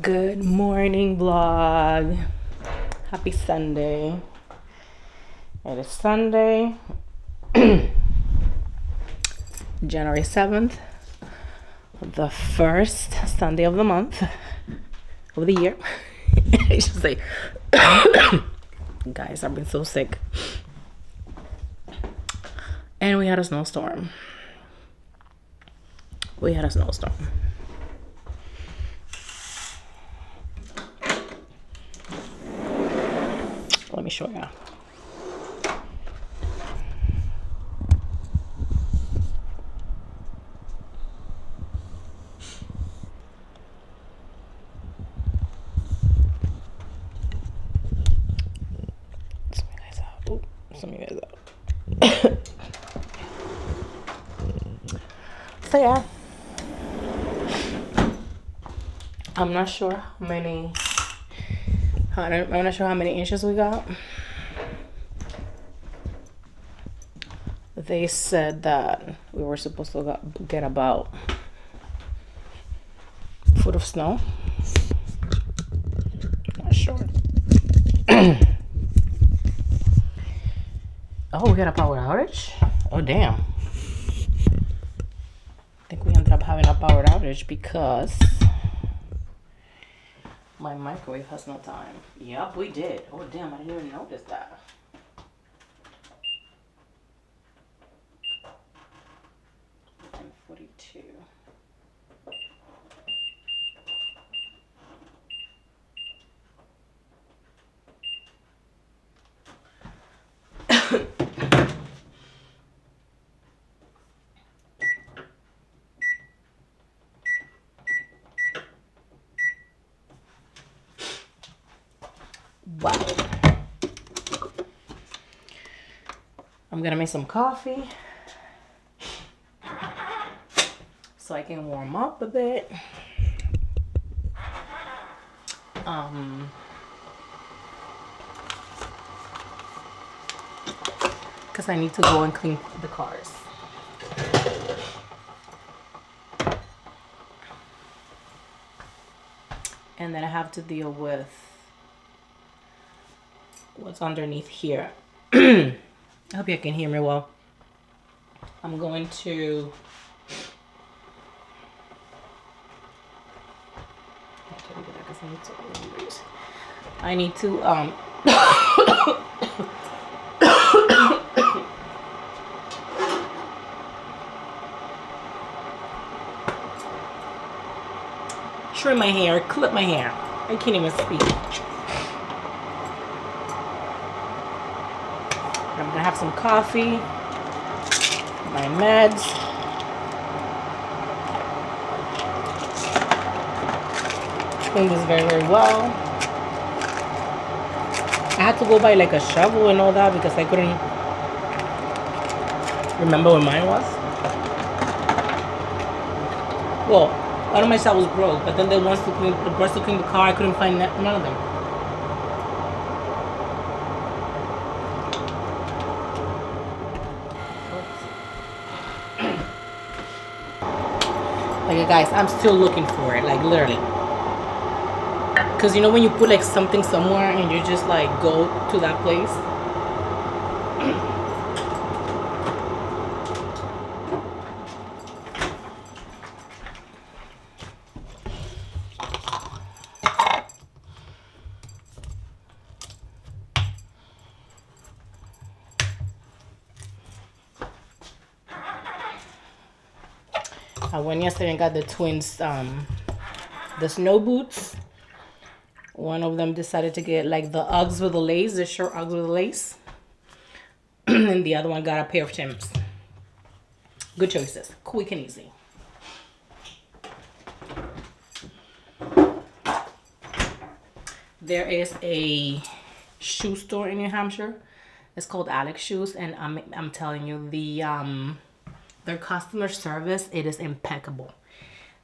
Good morning, vlog. Happy Sunday. It is Sunday, January 7th, the first Sunday of the month, of the year. I should say, guys, I've been so sick. And we had a snowstorm. Let me show you. Some of you guys out. So yeah, I'm not sure how many. I'm not sure how many inches we got. They said that we were supposed to get about a foot of snow. Not sure. Oh, we got a power outage? Oh, damn. I think we ended up having a power outage because my microwave has no time. Yup, we did. Oh, damn, I didn't even notice that. And 42. Wow. I'm gonna make some coffee so I can warm up a bit. Because I need to go and clean the cars. And then I have to deal with what's underneath here. I hope you can hear me well. I'm going to I need to trim my hair, clip my hair. I can't even speak. I'm gonna have some coffee, my meds. Clean this very, very well. I had to go buy like a shovel and all that because I couldn't remember where mine was. Well, one of my shovels broke, but then the brush to clean the car, I couldn't find none of them. Like, guys, I'm still looking for it, like literally. Because you know when you put like something somewhere and you just like go to that place. I went yesterday and got the twins the snow boots. One of them decided to get like the Uggs with the lace, the short Uggs with the lace. And the other one got a pair of Timbs. Good choices. Quick and easy. There is a shoe store in New Hampshire. It's called Alex Shoes, and I'm telling you, their customer service, it is impeccable.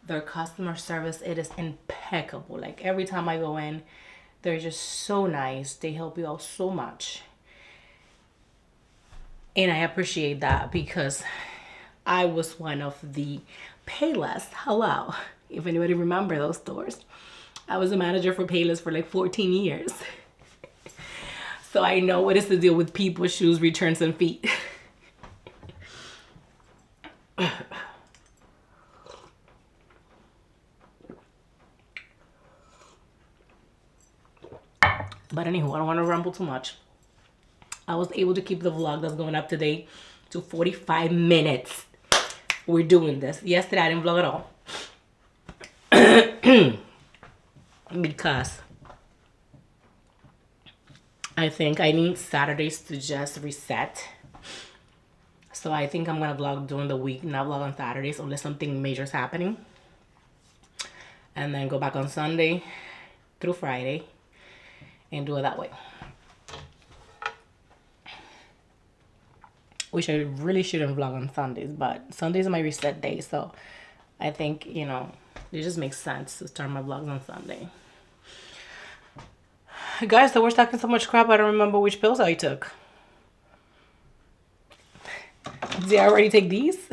Their customer service, it is impeccable. Like every time I go in, they're just so nice. They help you out so much. And I appreciate that because I was one of the Payless. Hello. If anybody remember those stores. I was a manager for Payless for like 14 years. So I know what is to deal with people's shoes, returns, and feet. But anywho, I don't want to ramble too much. I was able to keep the vlog that's going up today to 45 minutes. We're doing this. Yesterday I didn't vlog at all. Because I think I need Saturdays to just reset. So I think I'm going to vlog during the week, not vlog on Saturdays unless something major is happening. And then go back on Sunday through Friday and do it that way. Which I really shouldn't vlog on Sundays, but Sundays are my reset day, so I think, you know, it just makes sense to start my vlogs on Sunday. Guys, so we're talking so much crap, I don't remember which pills I took. Did I already take these?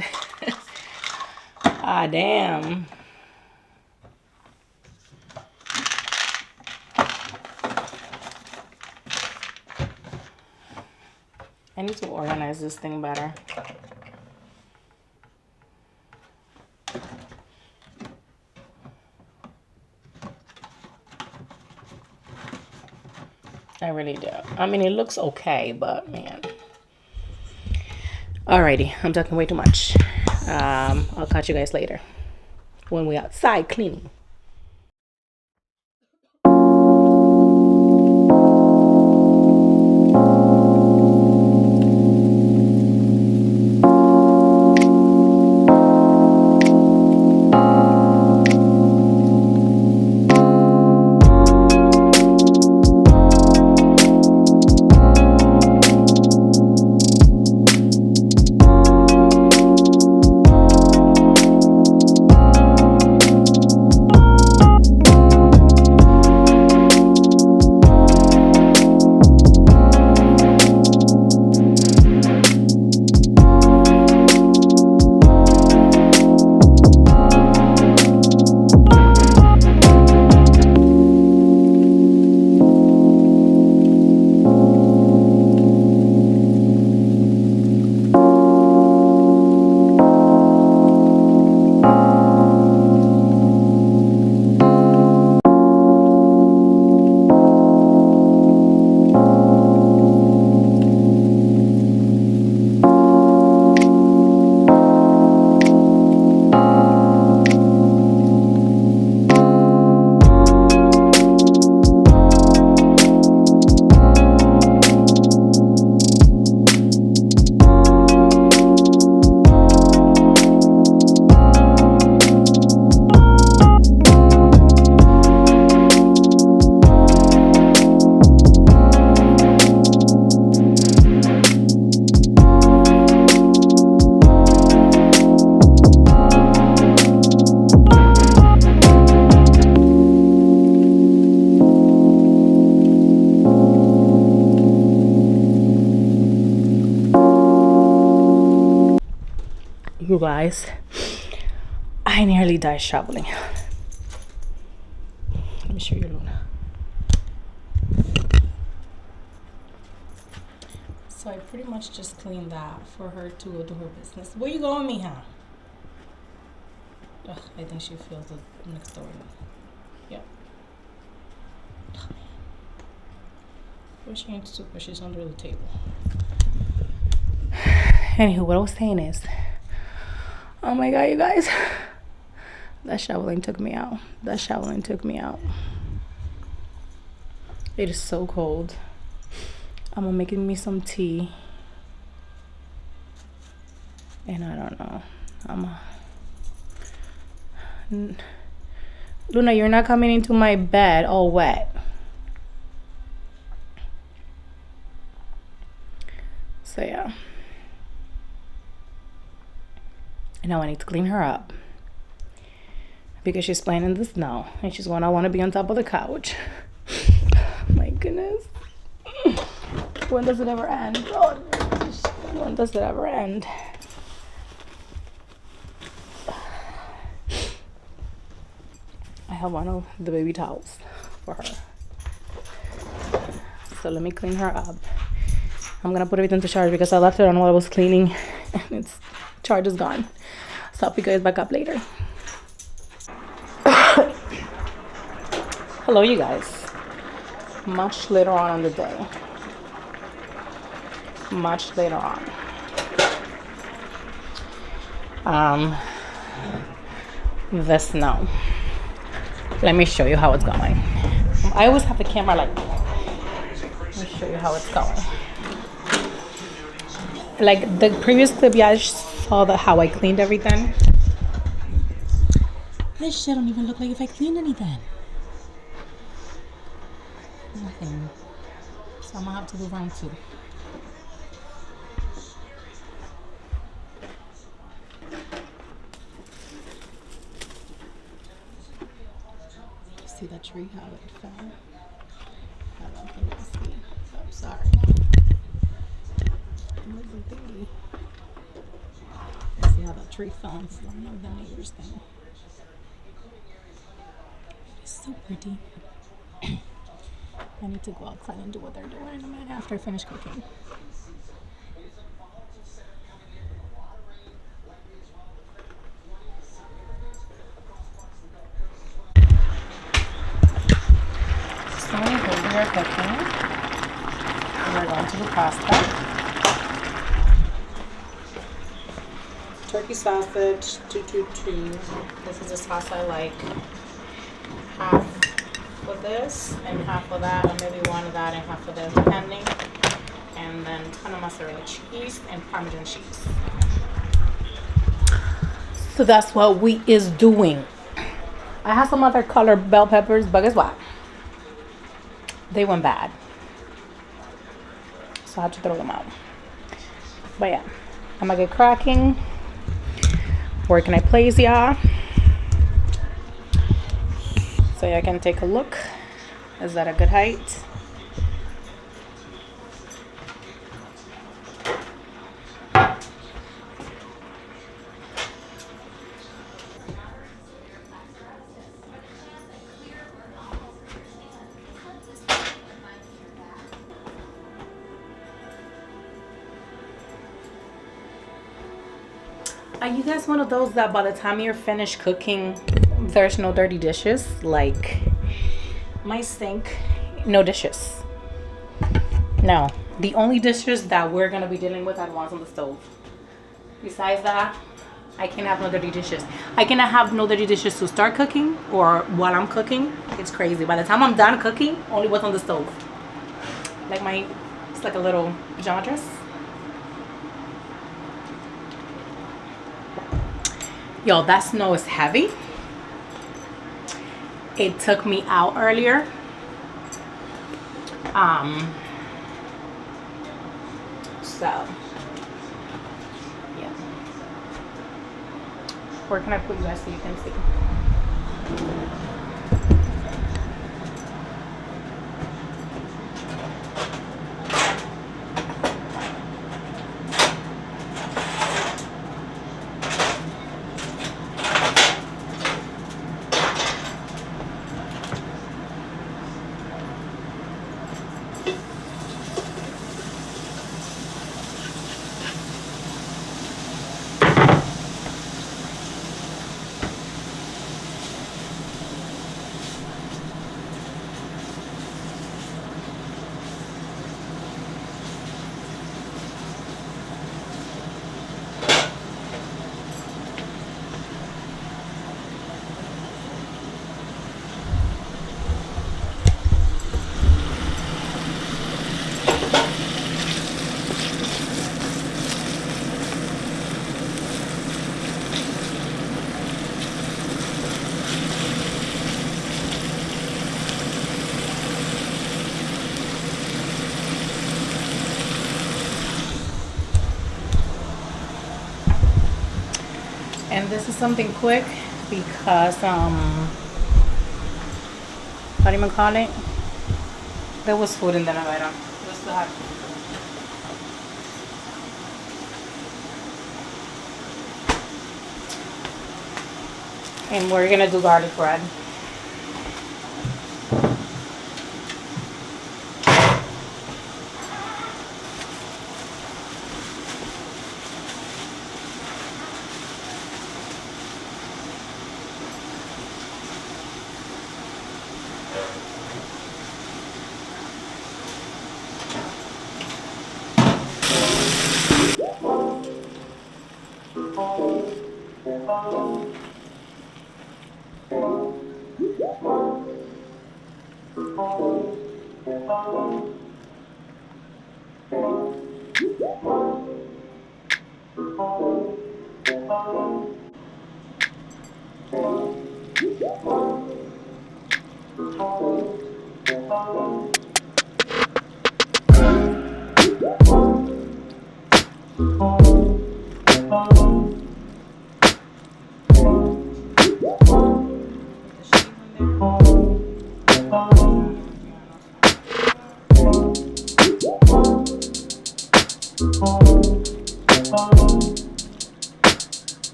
Ah, damn. I need to organize this thing better. I really do. I mean, it looks okay, but man. Alrighty, I'm talking way too much. I'll catch you guys later when we're outside cleaning. You guys, I nearly died shoveling. Let me show you Luna. So I pretty much just cleaned that for her to go do her business. Where you going, mija? Ugh, I think she feels it next door. Yeah. Where's she into super? She's under the table. Anywho, what I was saying is, oh my god, you guys, that shoveling took me out. That shoveling took me out. It is so cold. I'm making me some tea. And I don't know. Luna, you're not coming into my bed all wet. So yeah. And now I need to clean her up. Because she's playing in the snow. And she's going, I want to be on top of the couch. My goodness. When does it ever end? Oh, when does it ever end? I have one of the baby towels for her. So let me clean her up. I'm gonna put everything to charge because I left it on while I was cleaning and its charge is gone. So I'll pick it back up later. Hello, you guys. Much later on in the day. Much later on. The snow. Let me show you how it's going. I always have the camera like that. Let me show you how it's going. Like the previous clip, yeah, I saw how I cleaned everything. This shit don't even look like if I cleaned anything. Nothing. So I'm gonna have to do round 2. See that tree, how it fell? I don't think you see. I'm sorry. Thingy. See how that tree fell in front of the neighbor's thing. It's so pretty. I need to go outside and do what they're doing in a minute after I finish cooking. So here we are cooking. We're going to do pasta. Turkey sausage, 222. This is the sauce I like. Half of this and half of that, or maybe one of that and half of this, depending. And then a ton of mozzarella cheese and Parmesan cheese. So that's what we is doing. I have some other colored bell peppers, but guess what? They went bad. So I have to throw them out. But yeah, I'm gonna get cracking. Where can I place y'all? So y'all can take a look. Is that a good height? Are you guys one of those that by the time you're finished cooking, there's no dirty dishes? Like my sink, no dishes. No, the only dishes that we're gonna be dealing with are the ones on the stove. Besides that, I can't have no dirty dishes. I cannot have no dirty dishes to start cooking or while I'm cooking. It's crazy. By the time I'm done cooking, only what's on the stove. Like it's like a little pajama dress. Yo, that snow is heavy. It took me out earlier. So, yeah. Where can I put you guys so you can see? And this is something quick because how do you call it? There was food in the nevera. We still have food. And we're gonna do garlic bread.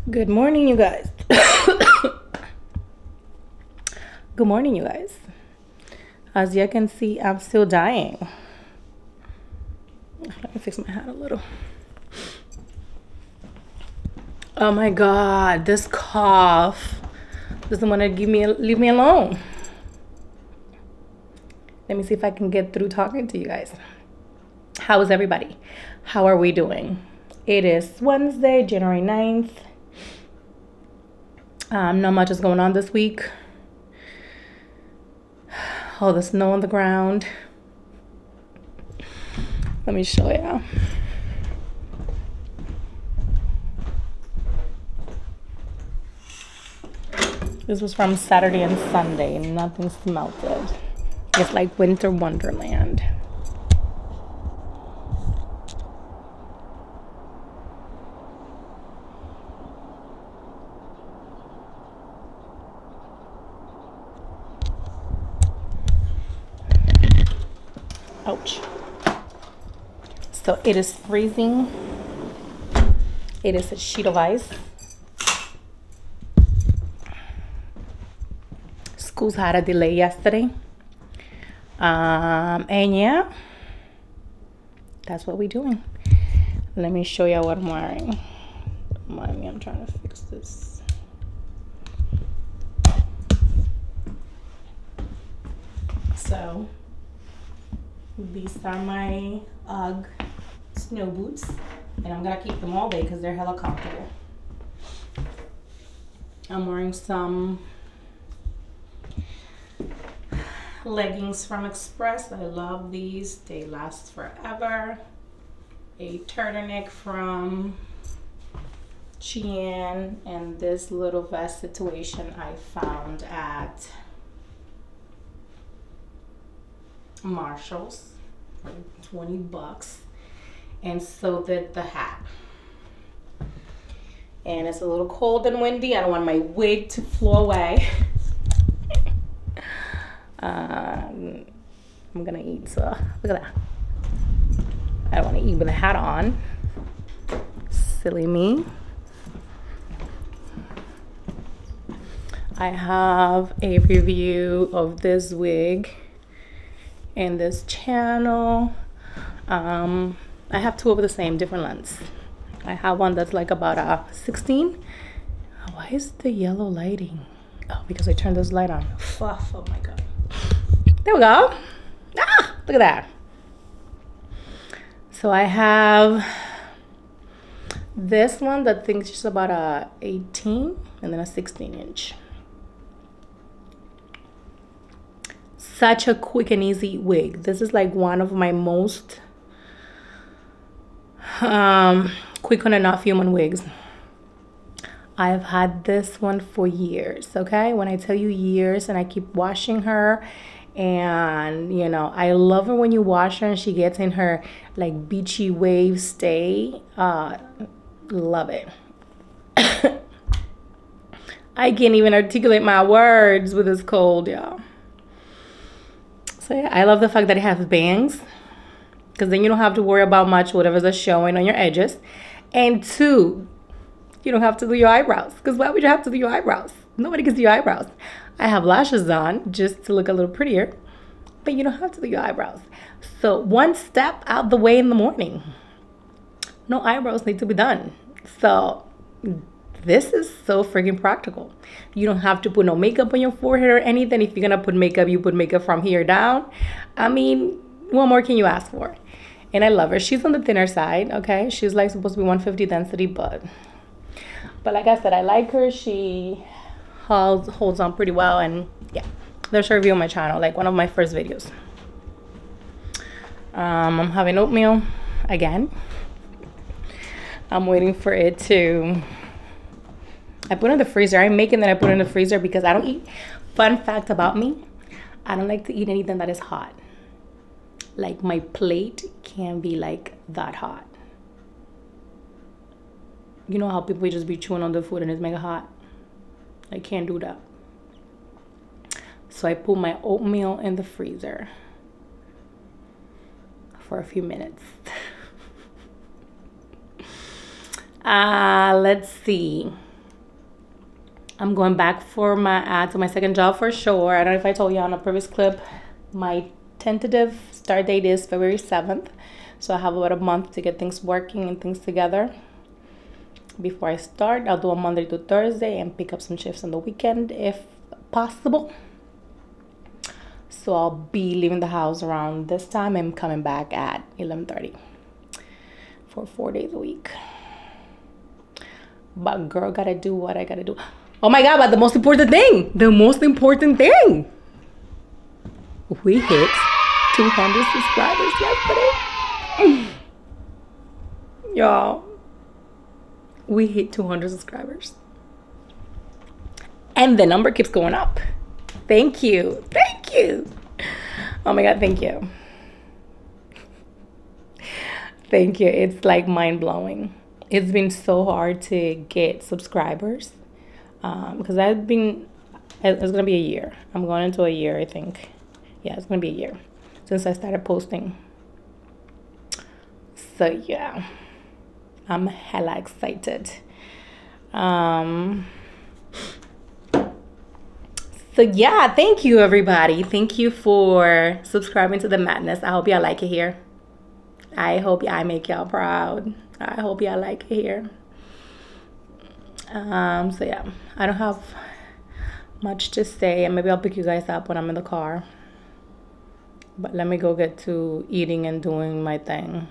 Good morning, you guys. Good morning, you guys. As you can see, I'm still dying. Let me fix my hat a little. Oh my God, this cough doesn't want to leave me alone. Let me see if I can get through talking to you guys. How is everybody? How are we doing? It is Wednesday, January 9th. Not much is going on this week. Oh, the snow on the ground. Let me show you. This was from Saturday and Sunday. Nothing's melted. It's like winter wonderland. Ouch. So it is freezing. It is a sheet of ice. Schools had a delay yesterday. And yeah, that's what we're doing. Let me show you what I'm wearing. Don't mind me, I'm trying to fix this. So these are my UGG snow boots, and I'm gonna keep them all day because they're hella comfortable. I'm wearing some leggings from Express. I love these, they last forever. A turtleneck from Shein, and this little vest situation I found at Marshall's for 20 bucks, and so did the hat. And it's a little cold and windy. I don't want my wig to flow away. I'm gonna eat, so look at that. I don't want to eat with a hat on. Silly me. I have a review of this wig in this channel. I have two of the same, different lengths. I have one that's like about a 16. Why is the yellow lighting? Oh, because I turned this light on. Fluff, oh my God. There we go. Ah, look at that. So I have this one that thinks just about a 18 and then a 16 inch. Such a quick and easy wig. This is like one of my most quick on and off human wigs. I've had this one for years, okay? When I tell you years, and I keep washing her, and you know, I love her when you wash her and she gets in her like beachy wave stay. Love it. I can't even articulate my words with this cold, y'all. So yeah, I love the fact that it has bangs, because then you don't have to worry about much whatever's showing on your edges. And two, you don't have to do your eyebrows, because why would you have to do your eyebrows? Nobody can do your eyebrows. I have lashes on just to look a little prettier, but you don't have to do your eyebrows. So one step out the way in the morning. No eyebrows need to be done. So this is so freaking practical. You don't have to put no makeup on your forehead or anything. If you're gonna put makeup, you put makeup from here down. I mean, what more can you ask for? And I love her. She's on the thinner side, okay? She's like supposed to be 150 density, but like I said, I like her. She holds on pretty well, and yeah, there's a review on my channel, like one of my first videos. I'm having oatmeal again. I'm waiting for it to, I put it in the freezer. I'm making that I put it in the freezer because I don't eat, fun fact about me, I don't like to eat anything that is hot. Like my plate can be like that hot. You know how people just be chewing on the food and it's mega hot? I can't do that. So I put my oatmeal in the freezer for a few minutes. Let's see. I'm going back for to my second job for sure. I don't know if I told you on a previous clip, my tentative start date is February 7th. So I have about a month to get things working and things together. Before I start, I'll do a Monday to Thursday and pick up some shifts on the weekend if possible. So I'll be leaving the house around this time and coming back at 11:30 for 4 days a week. But girl, gotta do what I gotta do. Oh my God, but the most important thing, we hit 200 subscribers yesterday. Y'all, we hit 200 subscribers. And the number keeps going up. Thank you. Oh my God, thank you. Thank you. It's like mind-blowing. It's been so hard to get subscribers because it's gonna be a year. I'm going into a year, I think. Yeah, it's gonna be a year since I started posting. So yeah, I'm hella excited. So yeah, thank you everybody. Thank you for subscribing to the madness. I hope y'all like it here. I hope I make y'all proud. I hope y'all like it here. So yeah, I don't have much to say, and maybe I'll pick you guys up when I'm in the car. But let me go get to eating and doing my thing.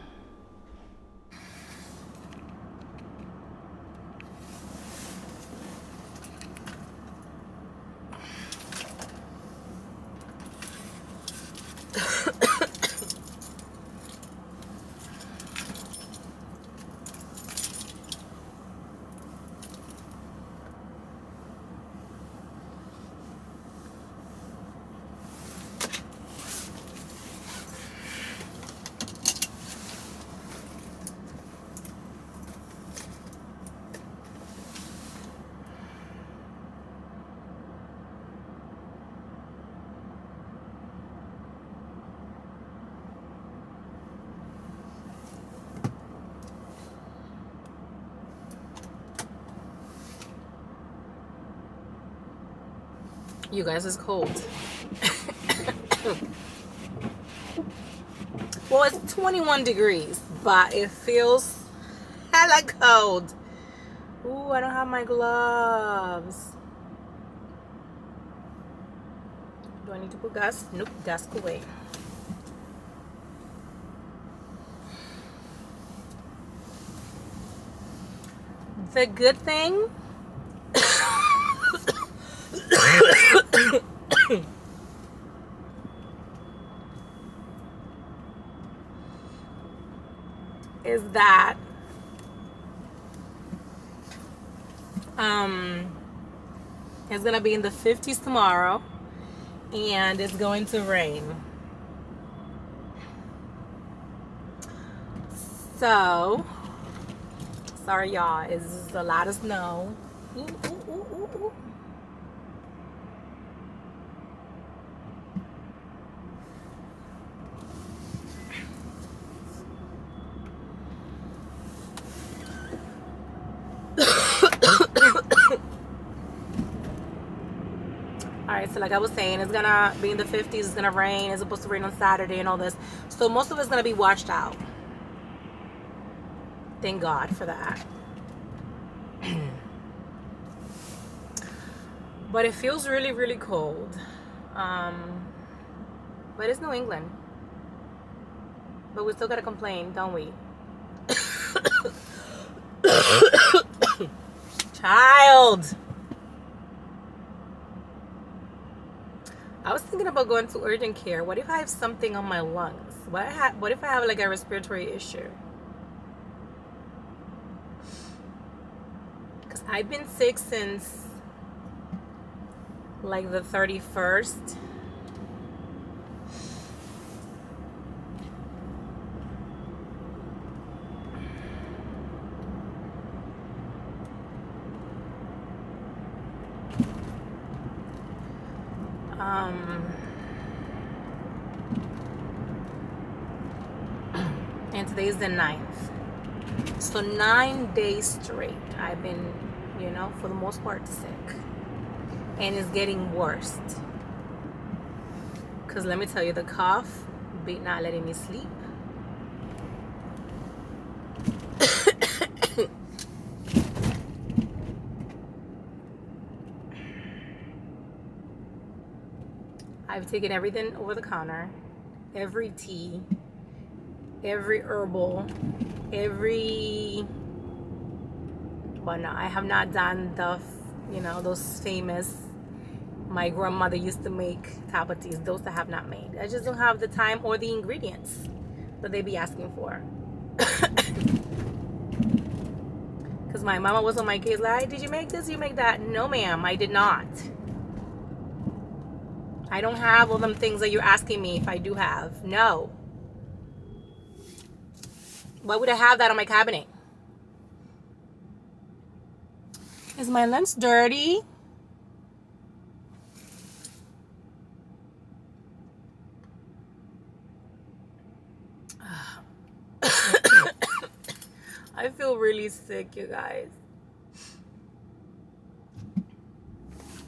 You guys, it's cold. Well, it's 21 degrees, but it feels hella cold. Ooh, I don't have my gloves. Do I need to put gas? Nope, gas away. The good thing is that it's gonna be in the 50s tomorrow, and it's going to rain. So sorry y'all, it's just a lot of snow Ooh, ooh, ooh, ooh, ooh. Alright, so like I was saying, it's gonna be in the 50s, it's gonna rain, it's supposed to rain on Saturday and all this. So most of it's gonna be washed out. Thank God for that. But it feels really, really cold. But it's New England. But we still gotta complain, don't we? Child! I was thinking about going to urgent care. What if I have something on my lungs? What if I have like a respiratory issue? Because I've been sick since like the 31st. And today's the 9th. So 9 days straight I've been, you know, for the most part sick. And it's getting worse. Because let me tell you, the cough be not letting me sleep. I've taken everything over the counter, every tea, every herbal, but no, I have not done the, you know, those famous, my grandmother used to make type of teas. Those I have not made. I just don't have the time or the ingredients that they be asking for. Because my mama was on my case like, did you make this? You make that? No, ma'am, I did not. I don't have all them things that you're asking me if I do have. No. Why would I have that on my cabinet? Is my lens dirty? I feel really sick, you guys.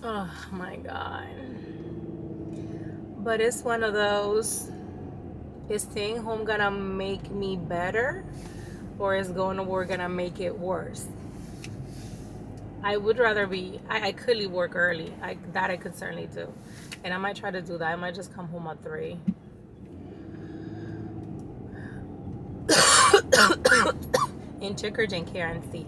Oh my God. But it's one of those, is staying home gonna make me better, or is going to work gonna make it worse? I would rather be, I could leave work early. That I could certainly do. And I might try to do that. I might just come home at 3. And check urgent care and see.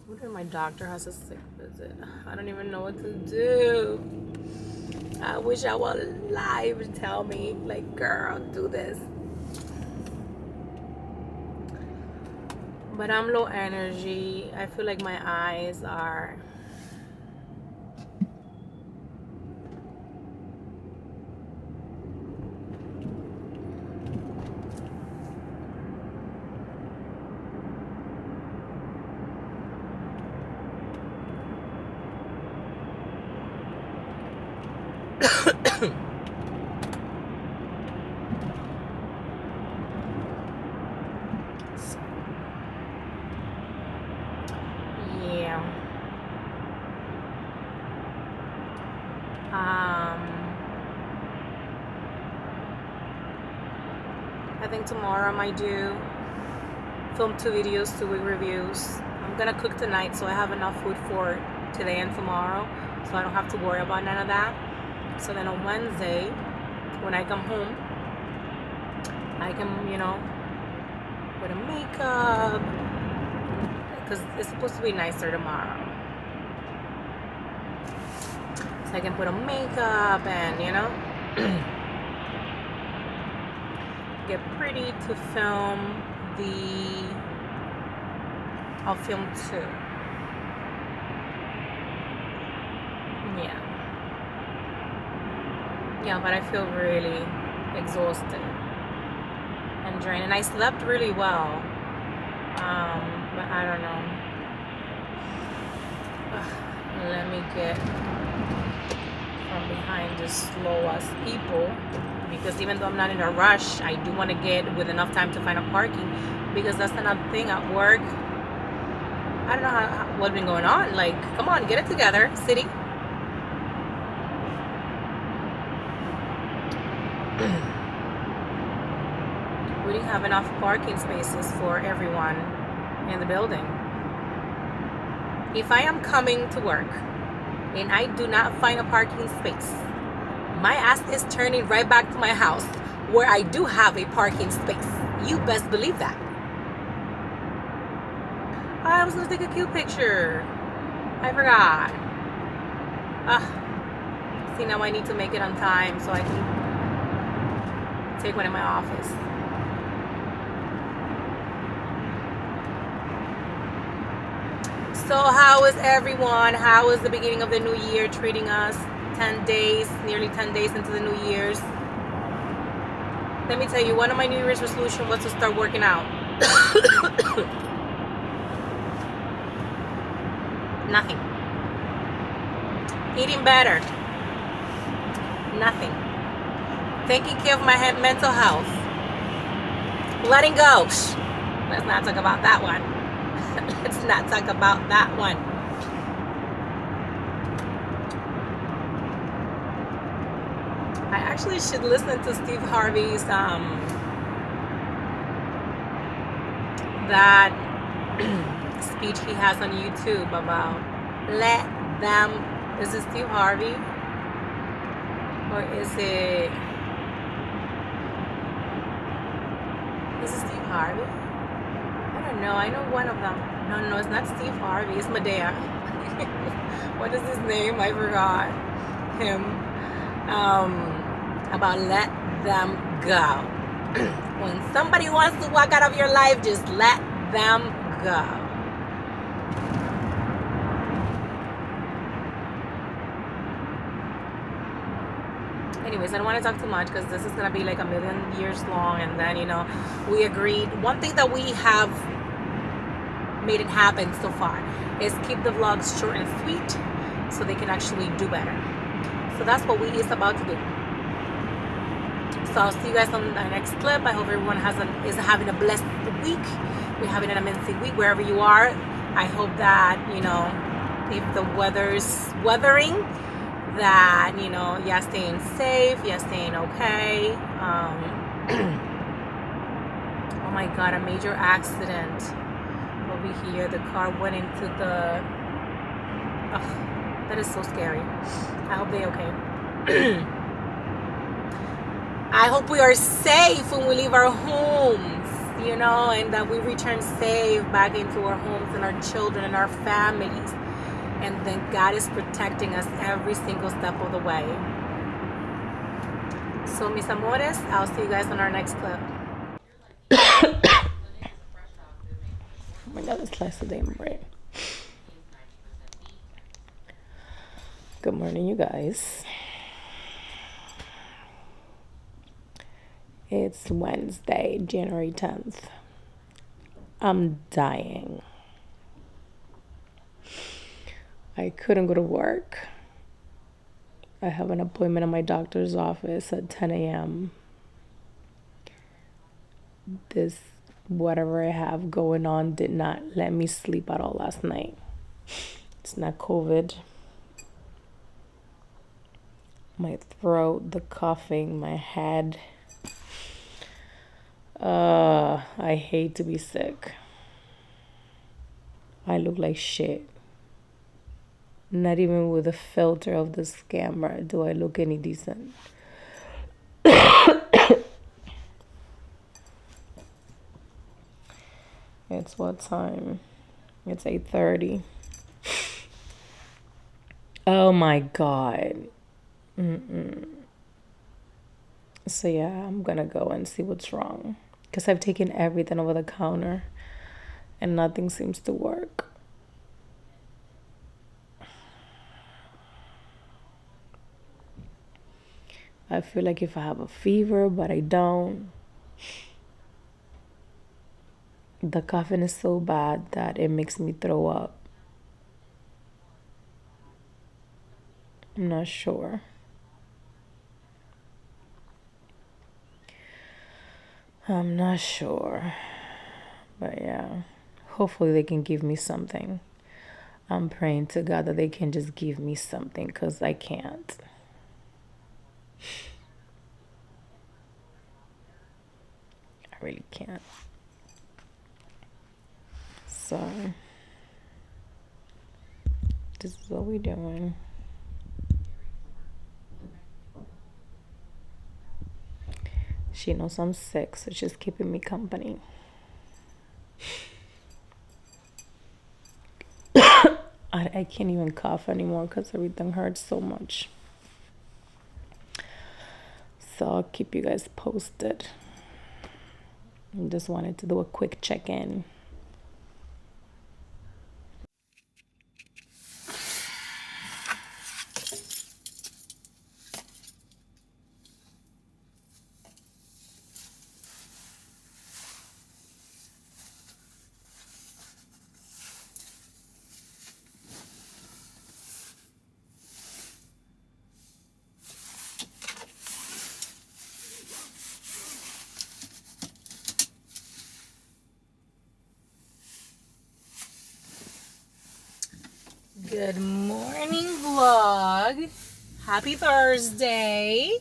What if my doctor has a sick visit? I don't even know what to do. I wish I was alive to tell me, like, girl, do this. But I'm low energy. I feel like my eyes are... yeah. I think tomorrow I might film 2 videos, 2-week reviews. I'm gonna cook tonight, so I have enough food for today and tomorrow, so I don't have to worry about none of that. So then on Wednesday, when I come home, I can, you know, put a makeup, because it's supposed to be nicer tomorrow. So I can put on makeup and, you know, get pretty to film I'll film 2. Yeah. Yeah, but I feel really exhausted and drained, and I slept really well. But I don't know. Let me get from behind this slow ass people, because even though I'm not in a rush, I do want to get with enough time to find a parking, because that's another thing at work. I don't know what's been going on. Like, come on, get it together, city. We didn't have enough parking spaces for everyone in the building. If I am coming to work and I do not find a parking space, my ass is turning right back to my house where I do have a parking space. You best believe that. I was gonna take a cute picture. I forgot. See, now I need to make it on time so I can take one in my office. So how is everyone? How is the beginning of the new year treating us? 10 days, nearly 10 days into the New Year's. Let me tell you, one of my New Year's resolutions was to start working out. Nothing. Eating better. Nothing. Taking care of my mental health. Letting go. Let's not talk about that one. Let's not talk about that one. I actually should listen to Steve Harvey's that speech he has on YouTube about let them. Is it Steve Harvey? Or is it Steve Harvey? I don't know. I know one of them. No, it's not Steve Harvey. It's Medea. What is his name? I forgot him. About let them go. When somebody wants to walk out of your life, just let them go. Anyways, I don't want to talk too much because this is going to be like a million years long. And then, we agreed. One thing that we have made it happen so far is keep the vlogs short and sweet so they can actually do better. So that's what we is about to do. So I'll see you guys on the next clip. I hope everyone is having a blessed week. We're having an amazing week wherever you are. I hope that, if the weather's weathering, that, you're staying safe, you're staying okay. Oh my God, a major accident over here. The car went into the... that is so scary. I hope they're okay. I hope we are safe when we leave our homes, and that we return safe back into our homes and our children and our families. And then God is protecting us every single step of the way. So, mis amores, I'll see you guys on our next clip. Oh my God, this last day in my brain. Good morning, you guys. It's Wednesday, January 10th. I'm dying. I couldn't go to work. I have an appointment at my doctor's office at 10 a.m. This, whatever I have going on, did not let me sleep at all last night. It's not COVID. My throat, the coughing, my head. I hate to be sick. I look like shit. Not even with the filter of this camera do I look any decent. It's what time? It's 8:30. Oh my God. So yeah, I'm gonna go and see what's wrong. Because I've taken everything over the counter and nothing seems to work. I feel like if I have a fever, but I don't. The coughing is so bad that it makes me throw up. I'm not sure. I'm not sure. But yeah, hopefully they can give me something. I'm praying to God that they can just give me something because I can't. I really can't. So, this is what we're doing. She knows I'm sick, so she's keeping me company. I can't even cough anymore because everything hurts so much. So I'll keep you guys posted. I just wanted to do a quick check-in. Good morning, vlog. Happy Thursday.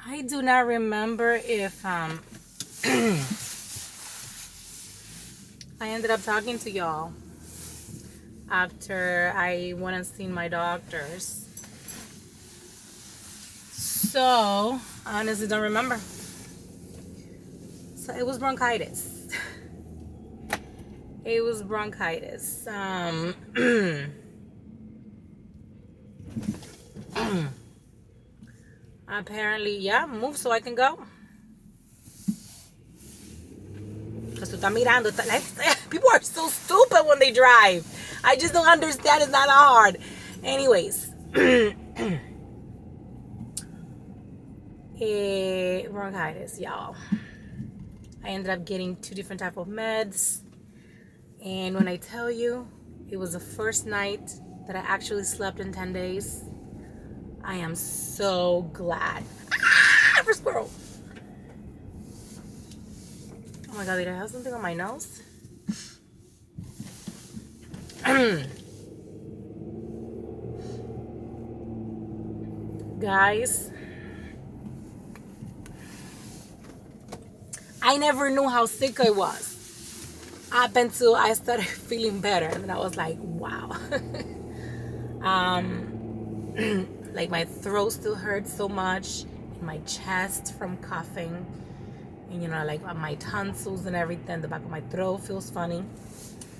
I do not remember if I ended up talking to y'all after I went and seen my doctors. So, I honestly don't remember. So, it was bronchitis. It was bronchitis. Apparently, yeah, move so I can go. Because tú estás mirando. People are so stupid when they drive. I just don't understand. It's not that hard. Anyways. Bronchitis, y'all. I ended up getting 2 different type of meds. And when I tell you, it was the first night that I actually slept in 10 days. I am so glad. Ah, for squirrel. Oh my God, did I have something on my nose? Guys, I never knew how sick I was up until I started feeling better. And I was like, wow. Like my throat still hurts so much, and my chest from coughing, and you know, like my tonsils and everything. The back of my throat feels funny.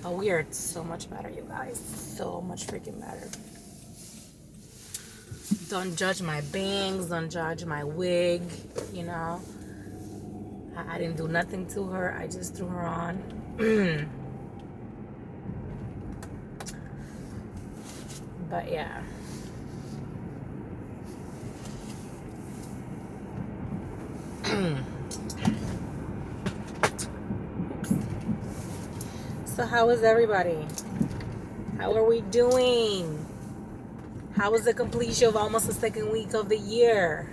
But we are so much better, you guys. So much freaking better. Don't judge my bangs. Don't judge my wig. You know, I didn't do nothing to her. I just threw her on. But yeah. So how is everybody? How are we doing? How was the completion of almost the second week of the year?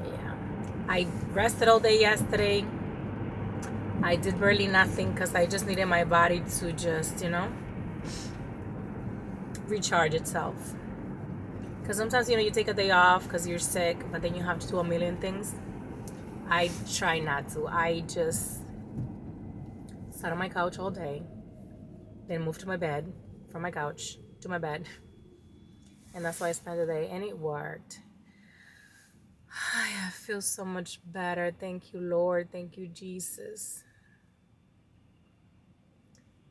Yeah. I rested all day yesterday. I did barely nothing because I just needed my body to just, you know, recharge itself. Because sometimes, you know, you take a day off because you're sick, but then you have to do a million things. I try not to. I just sat on my couch all day, then moved to my bed, from my couch to my bed. And that's why I spent the day, and it worked. I feel so much better. Thank you, Lord. Thank you, Jesus.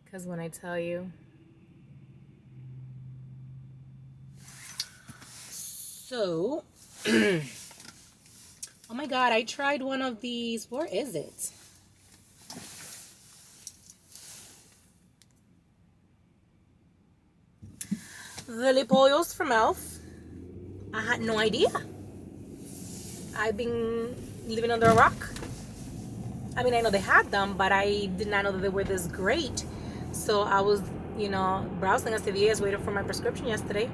Because when I tell you, so Oh my God, I tried one of these. Where is it? The lip oils from e.l.f. I had no idea. I've been living under a rock. I mean, I know they had them, but I did not know that they were this great. So I was, browsing at CVS, waiting for my prescription yesterday.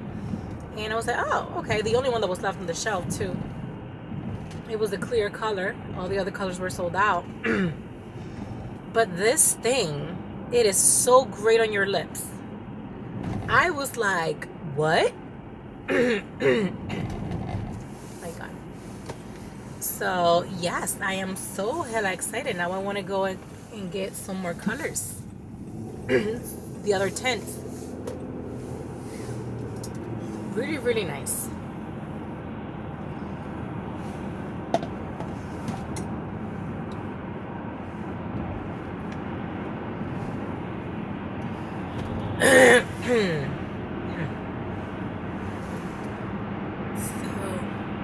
And I was like, oh, okay. The only one that was left on the shelf, too. It was a clear color. All the other colors were sold out. But this thing, it is so great on your lips. I was like, what? My God. So, yes, I am so hella excited. Now I want to go and get some more colors. The other tints. Really, really nice.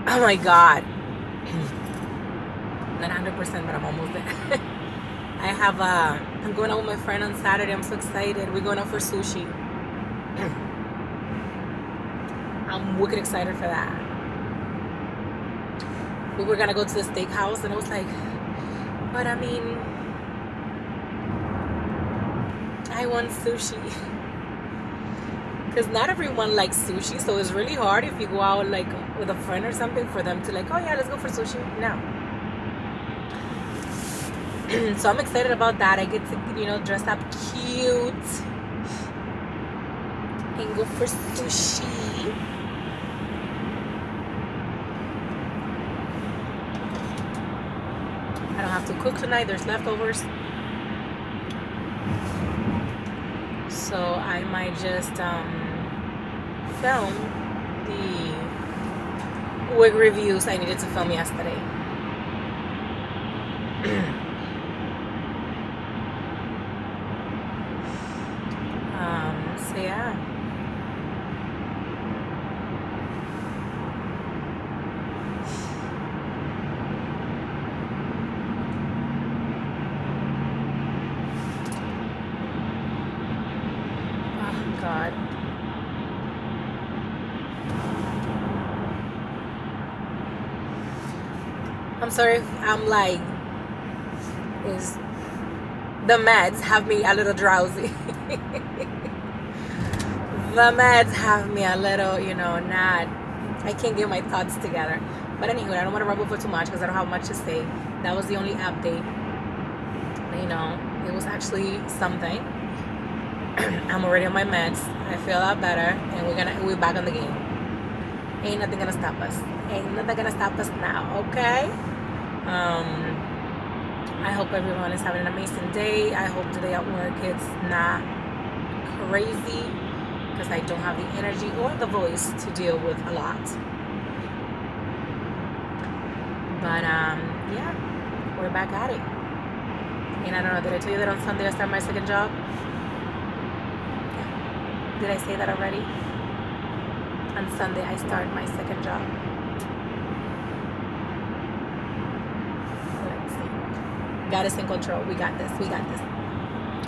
Oh my God. Not 100%, but I'm almost there. I'm going out with my friend on Saturday. I'm so excited. We're going out for sushi. I'm wicked excited for that. We were gonna go to the steakhouse, and I was like, but I mean, I want sushi. Because not everyone likes sushi, so it's really hard if you go out like with a friend or something for them to like, oh yeah, let's go for sushi. No. So I'm excited about that. I get to, dress up cute and go for sushi. I don't have to cook tonight. There's leftovers. So I might just film the wig reviews I needed to film yesterday. So yeah. Oh God. I'm sorry if I'm like, the meds have me a little drowsy. The meds have me a little, I can't get my thoughts together. But anyway, I don't want to rumble for too much because I don't have much to say. That was the only update. It was actually something. I'm already on my meds. I feel a lot better, and we're back on the game. Ain't nothing gonna stop us. Ain't nothing gonna stop us now, okay? I hope everyone is having an amazing day. I hope today at work it's not crazy, because I don't have the energy or the voice to deal with a lot. But yeah, we're back at it. And I don't know, did I tell you that on Sunday I start my second job? Yeah. Did I say that already? On Sunday I start my second job. Let's see. God is in control. We got this. We got this.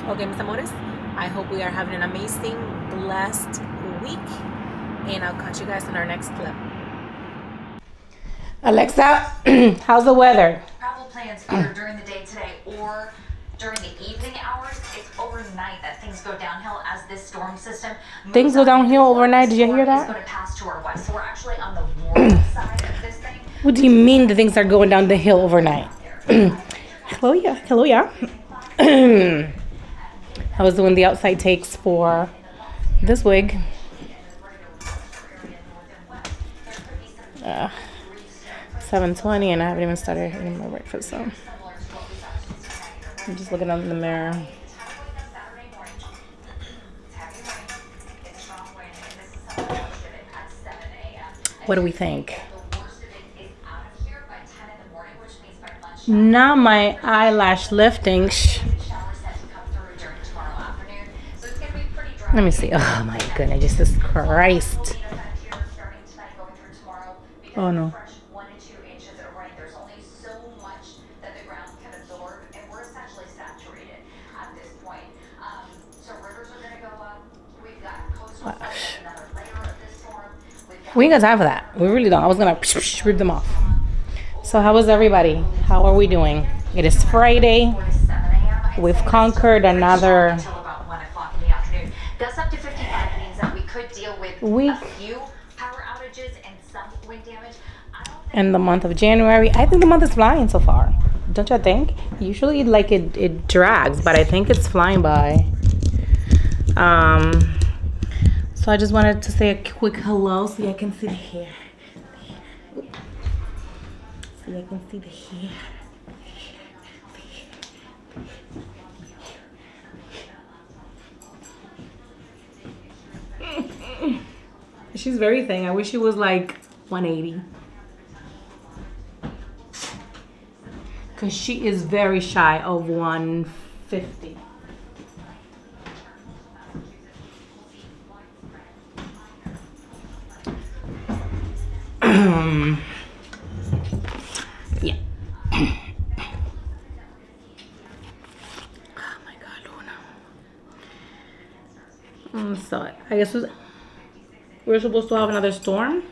Okay, mis amores. I hope we are having an amazing, blessed week. And I'll catch you guys in our next clip. Alexa, how's the weather? Travel plans either during the day today or during the evening hours. It's overnight that things go downhill as this storm system moves. Things go downhill overnight. Did you hear that? It's going to pass to our west, so we're actually on the warm side of this thing. What do you mean the things are going down the hill overnight? Hello, yeah. Hello, yeah. I was doing the outside takes for this wig. 7:20 and I haven't even started eating my breakfast, so I'm just looking up in the mirror. What do we think? Not my eyelash lifting. Let me see. Oh my goodness, Jesus Christ. Oh no. We ain't got time for that. We really don't. I was gonna rip them off. So how is everybody? How are we doing? It is Friday. We've conquered another That's up to 55 means that we could deal with week a few power outages and some wind damage. in the month of January. I think the month is flying so far. Don't you think? Usually like it drags, but I think it's flying by. So I just wanted to say a quick hello so you can see the hair. So you can see the hair. She's very thin. I wish she was like 180. Because she is very shy of 150. Yeah. Oh my God, Luna. So I guess we're supposed to have another storm.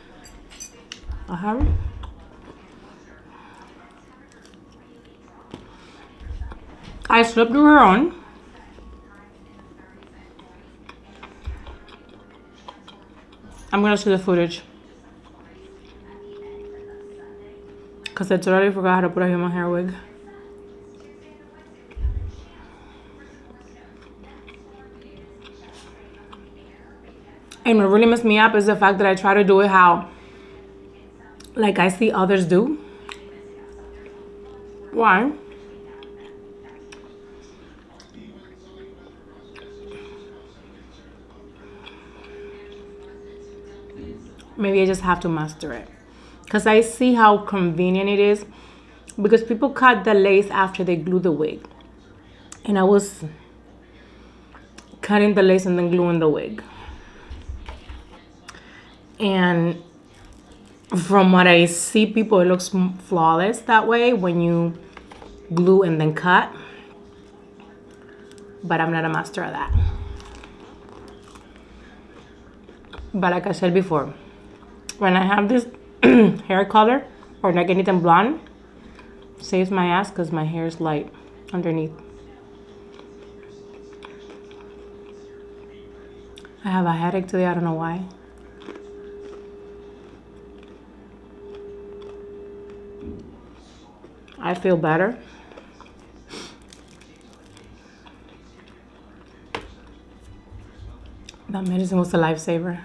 I slept with her on. I'm gonna see the footage. Cause I totally forgot how to put a human hair wig. And what really messed me up is the fact that I try to do it how, like I see others do. Why? Maybe I just have to master it. Because I see how convenient it is. Because people cut the lace after they glue the wig. And I was cutting the lace and then gluing the wig. And from what I see people, it looks flawless that way when you glue and then cut. But I'm not a master of that. But like I said before, when I have this hair color or like anything blonde, saves my ass because my hair is light underneath. I have a headache today, I don't know why. I feel better. That medicine was a lifesaver.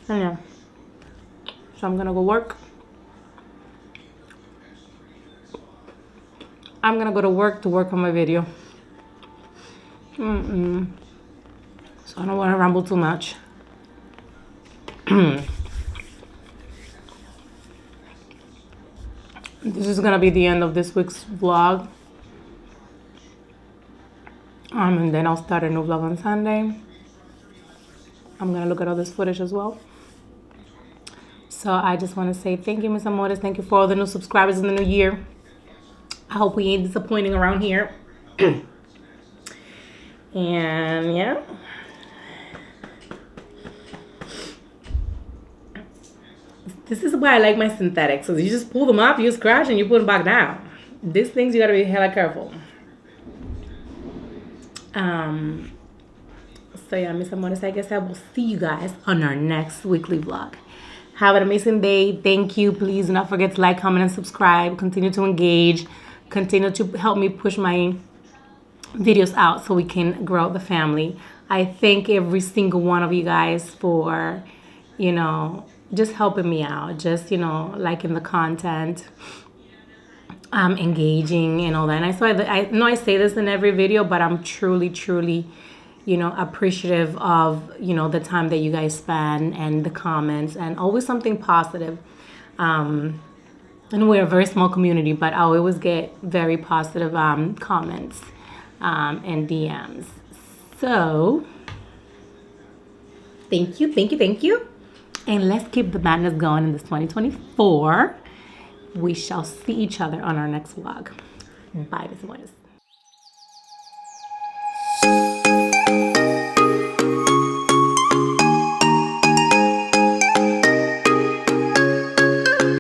And yeah. So I'm gonna go work. I'm gonna go to work on my video. So I don't wanna ramble too much. This is gonna be the end of this week's vlog. And then I'll start a new vlog on Sunday. I'm gonna look at all this footage as well. So I just want to say thank you, Miss Amores. Thank you for all the new subscribers in the new year. I hope we ain't disappointing around here. And yeah. This is why I like my synthetics. So you just pull them up, you scratch, and you put them back down. These things you gotta be hella careful. So yeah, Miss Amores, I guess I will see you guys on our next weekly vlog. Have an amazing day. Thank you. Please do not forget to like, comment, and subscribe. Continue to engage. Continue to help me push my videos out so we can grow the family. I thank every single one of you guys for, you know, just helping me out. Just, you know, liking the content. Engaging and all that. And I know I say this in every video, but I'm truly, truly, you know, appreciative of, you know, the time that you guys spend and the comments and always something positive. And we're a very small community, but I always get very positive comments and DMs. So thank you. And let's keep the madness going in this 2024. We shall see each other on our next vlog. Bye, Miss Amores.